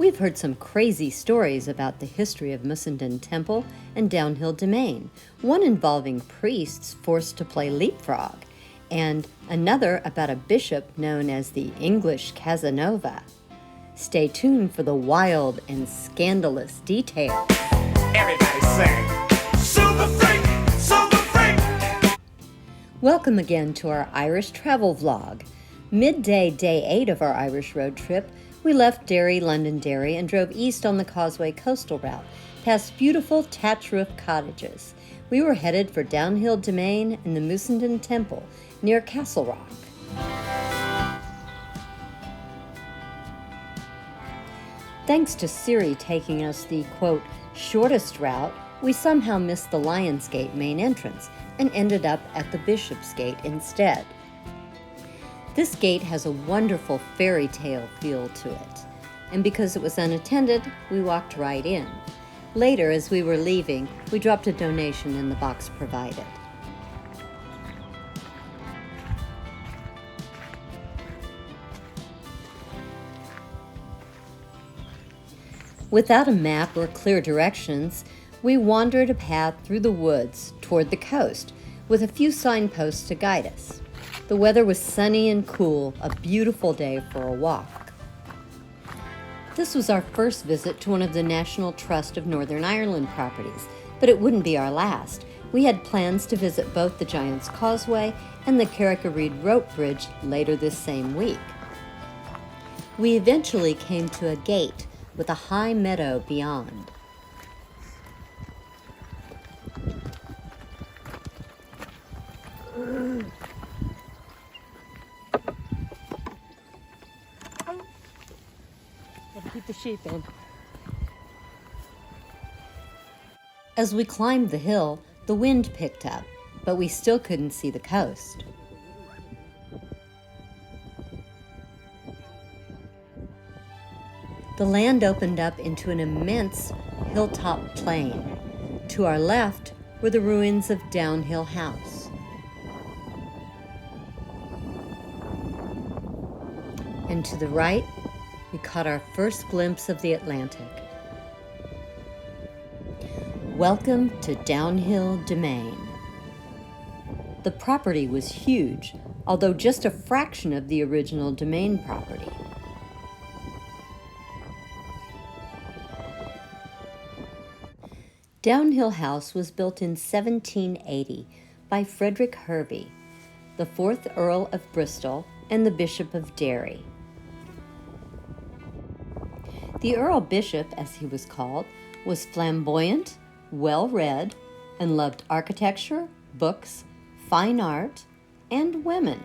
We've heard some crazy stories about the history of Mussenden Temple and Downhill Demesne, one involving priests forced to play leapfrog, and another about a bishop known as the English Casanova. Stay tuned for the wild and scandalous details. Everybody sing, Super Freak, Super Freak! Welcome again to our Irish travel vlog. Midday, day 8 of our Irish road trip, we left Derry, Londonderry, and drove east on the Causeway Coastal Route, past beautiful thatch-roof cottages. We were headed for Downhill Demesne and the Mussenden Temple, near Castlerock. Thanks to Siri taking us the, quote, shortest route, we somehow missed the Lion's Gate main entrance and ended up at the Bishop's Gate instead. This gate has a wonderful fairy tale feel to it, and because it was unattended, we walked right in. Later, as we were leaving, we dropped a donation in the box provided. Without a map or clear directions, we wandered a path through the woods toward the coast, with a few signposts to guide us. The weather was sunny and cool, a beautiful day for a walk. This was our first visit to one of the National Trust of Northern Ireland properties, but it wouldn't be our last. We had plans to visit both the Giant's Causeway and the Carrick-a-Reed Rope Bridge later this same week. We eventually came to a gate with a high meadow beyond. Keep the sheep in. As we climbed the hill, the wind picked up, but we still couldn't see the coast. The land opened up into an immense hilltop plain. To our left were the ruins of Downhill House. And to the right, we caught our first glimpse of the Atlantic. Welcome to Downhill Demesne. The property was huge, although just a fraction of the original Demesne property. Downhill House was built in 1780 by Frederick Hervey, the 4th Earl of Bristol and the Bishop of Derry. The Earl Bishop, as he was called, was flamboyant, well-read, and loved architecture, books, fine art, and women.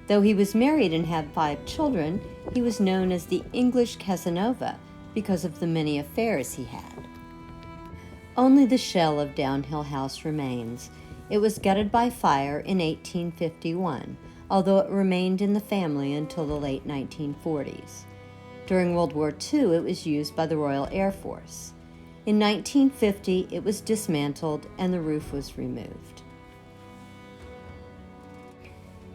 Though he was married and had 5 children, he was known as the English Casanova because of the many affairs he had. Only the shell of Downhill House remains. It was gutted by fire in 1851, although it remained in the family until the late 1940s. During World War II, it was used by the Royal Air Force. In 1950, it was dismantled and the roof was removed.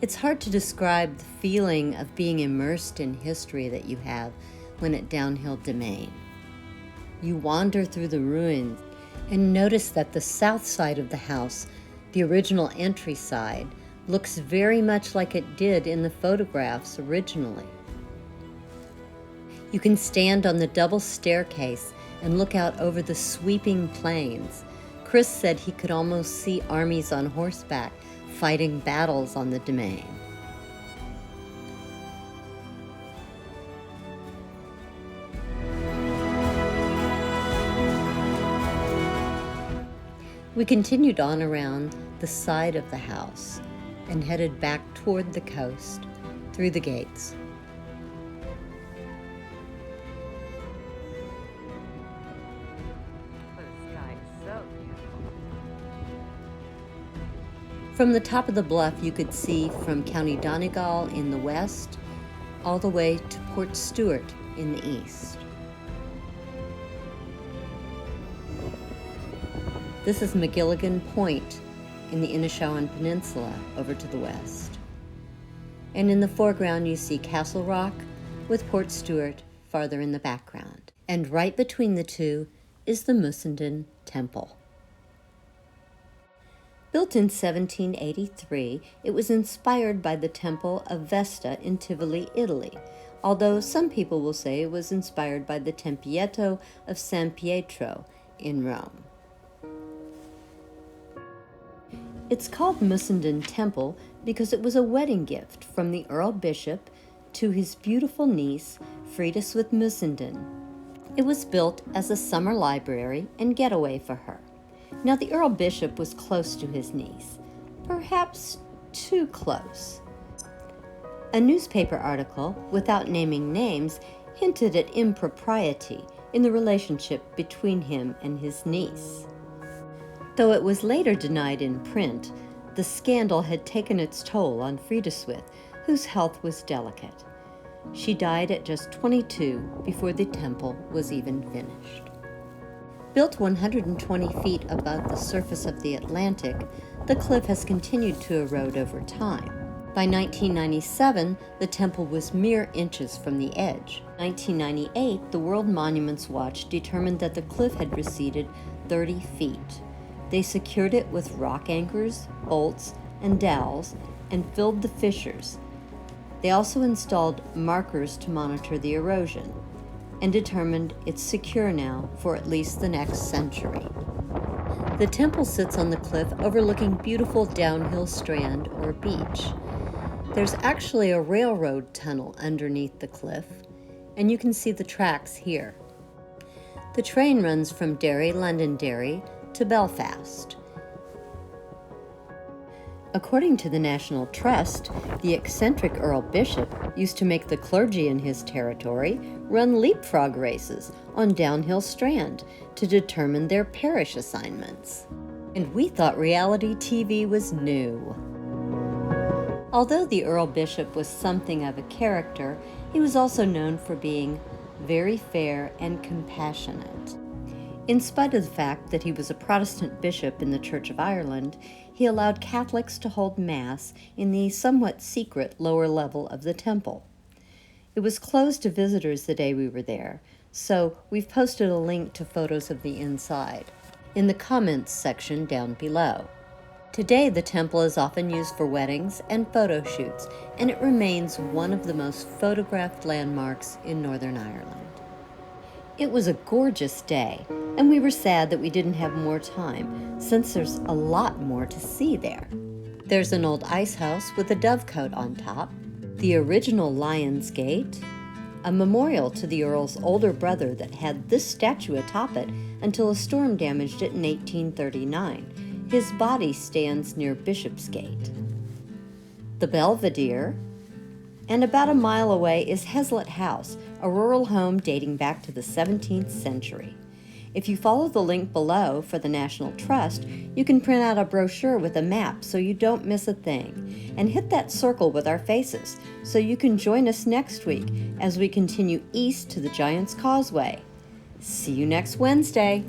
It's hard to describe the feeling of being immersed in history that you have when at Downhill Demesne. You wander through the ruins and notice that the south side of the house, the original entry side, looks very much like it did in the photographs originally. You can stand on the double staircase and look out over the sweeping plains. Chris said he could almost see armies on horseback fighting battles on the Demesne. We continued on around the side of the house and headed back toward the coast through the gates. From the top of the bluff, you could see from County Donegal in the west all the way to Port Stewart in the east. This is McGilligan Point in the Inishowen Peninsula over to the west. And in the foreground you see Castlerock with Port Stewart farther in the background. And right between the two is the Mussenden Temple. Built in 1783, it was inspired by the Temple of Vesta in Tivoli, Italy, although some people will say it was inspired by the Tempietto of San Pietro in Rome. It's called Mussenden Temple because it was a wedding gift from the Earl Bishop to his beautiful niece, Friedis with Mussenden. It was built as a summer library and getaway for her. Now, the Earl Bishop was close to his niece, perhaps too close. A newspaper article, without naming names, hinted at impropriety in the relationship between him and his niece. Though it was later denied in print, the scandal had taken its toll on Friediswith, whose health was delicate. She died at just 22 before the temple was even finished. Built 120 feet above the surface of the Atlantic, the cliff has continued to erode over time. By 1997, the temple was mere inches from the edge. In 1998, the World Monuments Watch determined that the cliff had receded 30 feet. They secured it with rock anchors, bolts, and dowels, and filled the fissures. They also installed markers to monitor the erosion, and determined it's secure now for at least the next century. The temple sits on the cliff overlooking beautiful Downhill Strand or beach. There's actually a railroad tunnel underneath the cliff, and you can see the tracks here. The train runs from Derry, Londonderry, to Belfast. According to the National Trust, the eccentric Earl Bishop used to make the clergy in his territory run leapfrog races on Downhill Strand to determine their parish assignments. And we thought reality TV was new. Although the Earl Bishop was something of a character, he was also known for being very fair and compassionate. In spite of the fact that he was a Protestant bishop in the Church of Ireland, he allowed Catholics to hold Mass in the somewhat secret lower level of the temple. It was closed to visitors the day we were there, so we've posted a link to photos of the inside in the comments section down below. Today, the temple is often used for weddings and photo shoots, and it remains one of the most photographed landmarks in Northern Ireland. It was a gorgeous day, and we were sad that we didn't have more time, since there's a lot more to see there. There's an old ice house with a dovecote on top, the original Lion's Gate, a memorial to the Earl's older brother that had this statue atop it until a storm damaged it in 1839. His body stands near Bishopsgate. The Belvedere, and about a mile away is Heslett House, a rural home dating back to the 17th century. If you follow the link below for the National Trust, you can print out a brochure with a map so you don't miss a thing, and hit that circle with our faces so you can join us next week as we continue east to the Giant's Causeway. See you next Wednesday.